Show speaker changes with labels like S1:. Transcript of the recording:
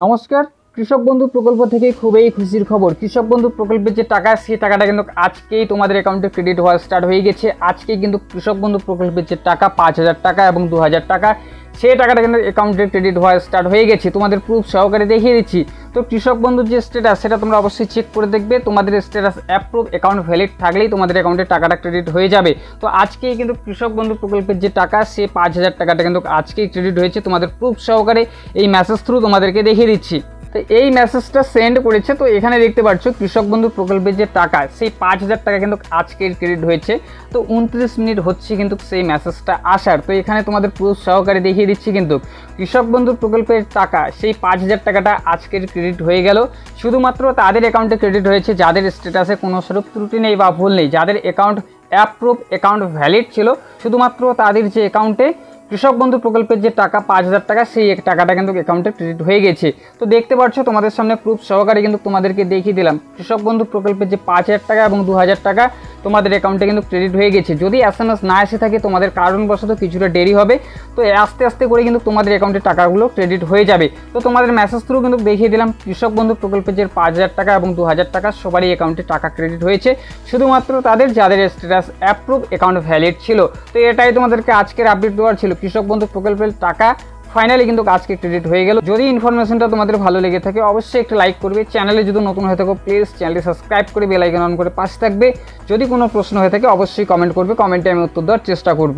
S1: নমস্কার। কৃষক বন্ধু প্রকল্প থেকে খুবই খুশির খবর। কৃষক বন্ধু প্রকল্পের যে টাকা, সেই টাকাটা কিন্তু আজকেই তোমাদের অ্যাকাউন্টে ক্রেডিট হওয়া স্টার্ট হয়ে গেছে। আজকেই কিন্তু কৃষক বন্ধু প্রকল্পের যে টাকা 5,000 টাকা এবং 2,000 টাকা, সেই টাকাটা কিন্তু অ্যাকাউন্টে ক্রেডিট হওয়া স্টার্ট হয়ে গেছে। তোমাদের প্রুফ সহকারে দেখিয়ে দিচ্ছি। তো কৃষক বন্ধুর যে স্ট্যাটাস, সেটা তোমরা অবশ্যই চেক করে দেখবে। তোমাদের স্ট্যাটাস অ্যাপ্রুভ, অ্যাকাউন্ট ভ্যালিড থাকলেই তোমাদের অ্যাকাউন্টে টাকাটা ক্রেডিট হয়ে যাবে। তো আজকেই কিন্তু কৃষক বন্ধু প্রকল্পের যে টাকা, সেই 5,000 টাকাটা কিন্তু আজকেই ক্রেডিট হয়েছে। তোমাদের প্রুফ সহকারে এই মেসেজ থ্রু তোমাদেরকে দেখিয়ে দিচ্ছি। তো এই মেসেজটা সেন্ড করেছে। তো এখানে দেখতে পাচ্ছ কৃষক বন্ধু প্রকল্পের যে টাকা, সেই 5,000 টাকা কিন্তু আজকের ক্রেডিট হয়েছে। তো 29 মিনিট হচ্ছে কিন্তু সেই মেসেজটা আসার। তো এখানে তোমাদের প্রুফ সহকারে দেখিয়ে দিচ্ছি কিন্তু কৃষক বন্ধু প্রকল্পের টাকা, সেই 5,000 টাকাটা আজকের ক্রেডিট হয়ে গেল। শুধুমাত্র তাদের অ্যাকাউন্টে ক্রেডিট হয়েছে যাদের স্ট্যাটাসে কোনো স্বরূপ ত্রুটি নেই বা ভুল নেই, যাদের অ্যাকাউন্ট অ্যাপ্রুভ, অ্যাকাউন্ট ভ্যালিড ছিল, শুধুমাত্র তাদের যে অ্যাকাউন্টে কৃষক বন্ধু প্রকল্পের যে টাকা 5,000 টাকা, সেই টাকাটা কিন্তু অ্যাকাউন্টে ক্রেডিট হয়ে গেছে। তো দেখতে পাচ্ছ তোমাদের সামনে প্রুফ সহকারে কিন্তু তোমাদেরকে দেখিয়ে দিলাম কৃষক বন্ধু প্রকল্পের যে 5,000 টাকা এবং 2,000 টাকা তোমাদের অ্যাকাউন্টে কিন্তু ক্রেডিট হয়ে গেছে। যদি SMS না এসে থাকে, তোমাদের কারণবশত কিছুটা দেরি হবে। তো আস্তে আস্তে করে কিন্তু তোমাদের অ্যাকাউন্টে টাকাগুলো ক্রেডিট হয়ে যাবে। তো তোমাদের মেসেজ থ্রু কিন্তু দেখিয়ে দিলাম কৃষক বন্ধু প্রকল্পের যে 5,000 টাকা এবং 2,000 টাকা সবারই অ্যাকাউন্টে টাকা ক্রেডিট হয়েছে, শুধুমাত্র তাদের যাদের স্ট্যাটাস অ্যাপ্রুভ, অ্যাকাউন্ট ভ্যালিড ছিল। তো এটাই তোমাদেরকে আজকের আপডেট দেওয়ার ছিল। কৃষক বন্ধু প্রকল্পের টাকা ফাইনালি কিন্তু আজকে ক্রেডিট হয়ে গেল। যদি ইনফরমেশনটা তোমাদের ভালো লেগে থাকে, অবশ্যই একটা লাইক করবে। চ্যানেলে যদি নতুন হয়ে থাকো, প্লিজ চ্যানেলটি সাবস্ক্রাইব করে বেল আইকন অন করে পাশে থাকবে। যদি কোনো প্রশ্ন হয়ে থাকে, অবশ্যই কমেন্ট করবে। কমেন্টে আমি উত্তর দেওয়ার চেষ্টা করব।